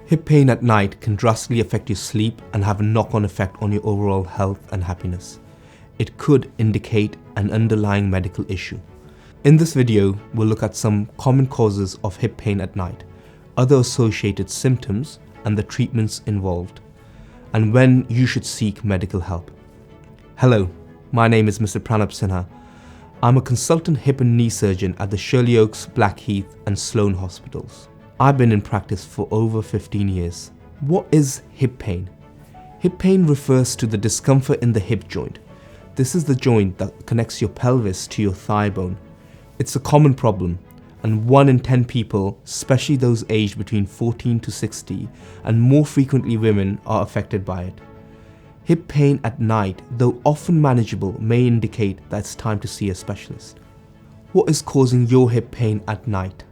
Hip pain at night can drastically affect your sleep and have a knock-on effect on your overall health and happiness. It could indicate an underlying medical issue. In this video, we'll look at some common causes of hip pain at night, other associated symptoms, and the treatments involved, and when you should seek medical help. Hello, my name is Mr. Pranab Sinha. I'm a consultant hip and knee surgeon at the Shirley Oaks, Blackheath and Sloan hospitals. I've been in practice for over 15 years. What is hip pain? Hip pain refers to the discomfort in the hip joint. This is the joint that connects your pelvis to your thigh bone. It's a common problem, and 1 in 10 people, especially those aged between 14 to 60, and more frequently women, are affected by it. Hip pain at night, though often manageable, may indicate that it's time to see a specialist. What is causing your hip pain at night?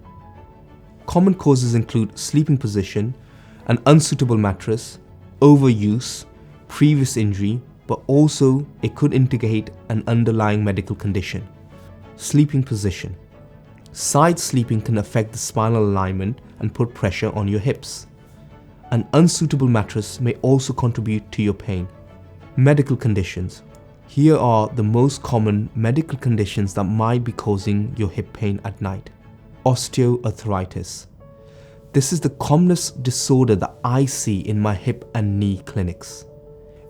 Common causes include sleeping position, an unsuitable mattress, overuse, previous injury, but also it could indicate an underlying medical condition. Sleeping position. Side sleeping can affect the spinal alignment and put pressure on your hips. An unsuitable mattress may also contribute to your pain. Medical conditions. Here are the most common medical conditions that might be causing your hip pain at night. Osteoarthritis. This is the commonest disorder that I see in my hip and knee clinics.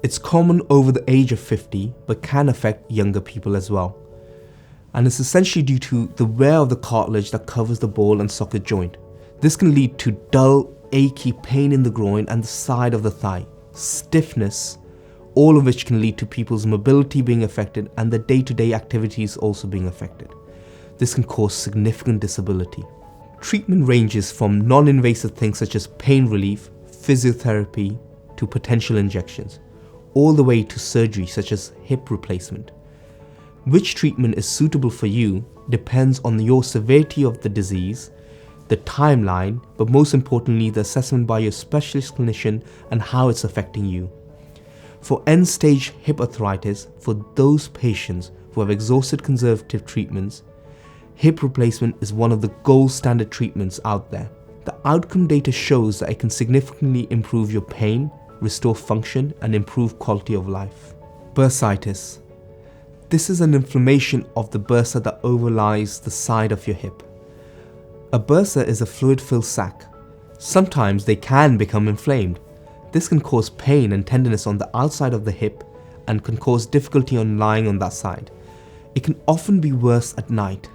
It's common over the age of 50 but can affect younger people as well. And it's essentially due to the wear of the cartilage that covers the ball and socket joint. This can lead to dull, achy pain in the groin and the side of the thigh, stiffness, all of which can lead to people's mobility being affected and their day-to-day activities also being affected. This can cause significant disability. Treatment ranges from non-invasive things such as pain relief, physiotherapy, to potential injections, all the way to surgery such as hip replacement. Which treatment is suitable for you depends on your severity of the disease, the timeline, but most importantly the assessment by your specialist clinician and how it's affecting you. For end-stage hip arthritis, for those patients who have exhausted conservative treatments, hip replacement is one of the gold standard treatments out there. The outcome data shows that it can significantly improve your pain, restore function, and improve quality of life. Bursitis. This is an inflammation of the bursa that overlies the side of your hip. A bursa is a fluid-filled sac. Sometimes they can become inflamed. This can cause pain and tenderness on the outside of the hip and can cause difficulty on lying on that side. It can often be worse at night.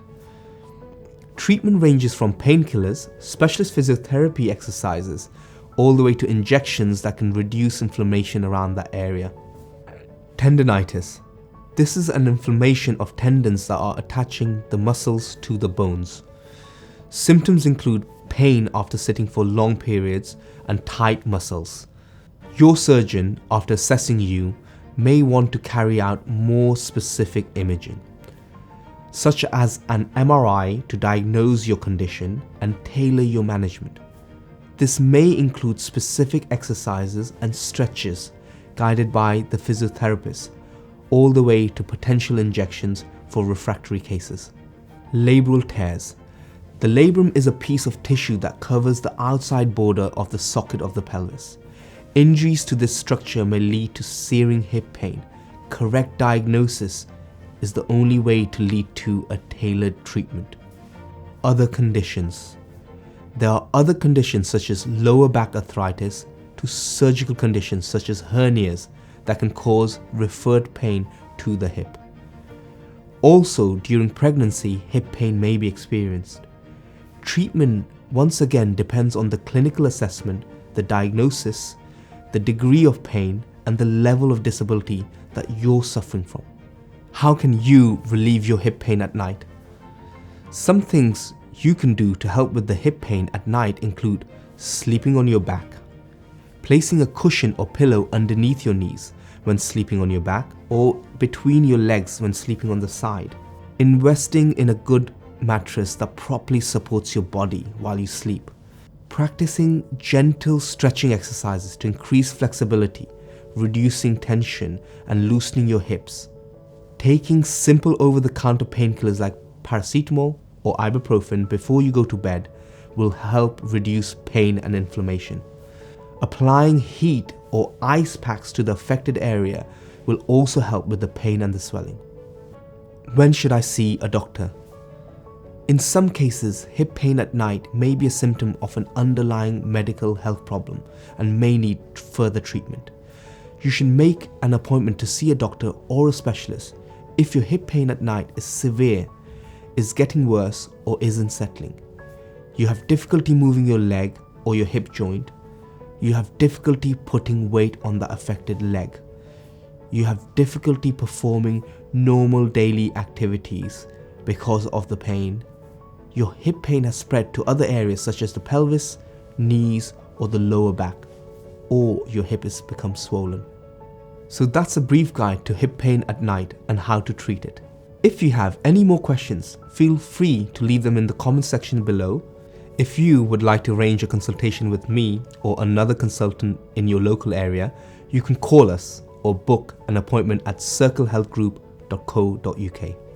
Treatment ranges from painkillers, specialist physiotherapy exercises, all the way to injections that can reduce inflammation around that area. Tendinitis. This is an inflammation of tendons that are attaching the muscles to the bones. Symptoms include pain after sitting for long periods and tight muscles. Your surgeon, after assessing you, may want to carry out more specific imaging, such as an MRI to diagnose your condition and tailor your management. This may include specific exercises and stretches guided by the physiotherapist, all the way to potential injections for refractory cases. Labral tears. The labrum is a piece of tissue that covers the outside border of the socket of the pelvis. Injuries to this structure may lead to searing hip pain. Correct diagnosis is the only way to lead to a tailored treatment. Other conditions. There are other conditions such as lower back arthritis to surgical conditions such as hernias that can cause referred pain to the hip. Also, during pregnancy, hip pain may be experienced. Treatment once again depends on the clinical assessment, the diagnosis, the degree of pain, and the level of disability that you're suffering from. How can you relieve your hip pain at night? Some things you can do to help with the hip pain at night include sleeping on your back, placing a cushion or pillow underneath your knees when sleeping on your back or between your legs when sleeping on the side, investing in a good mattress that properly supports your body while you sleep, practicing gentle stretching exercises to increase flexibility, reducing tension and loosening your hips, taking simple over-the-counter painkillers like paracetamol or ibuprofen before you go to bed will help reduce pain and inflammation. Applying heat or ice packs to the affected area will also help with the pain and the swelling. When should I see a doctor? In some cases, hip pain at night may be a symptom of an underlying medical health problem and may need further treatment. You should make an appointment to see a doctor or a specialist if your hip pain at night is severe, is getting worse, or isn't settling. You have difficulty moving your leg or your hip joint. You have difficulty putting weight on the affected leg. You have difficulty performing normal daily activities because of the pain. Your hip pain has spread to other areas such as the pelvis, knees, or the lower back, or your hip has become swollen. So that's a brief guide to hip pain at night and how to treat it. If you have any more questions, feel free to leave them in the comment section below. If you would like to arrange a consultation with me or another consultant in your local area, you can call us or book an appointment at circlehealthgroup.co.uk.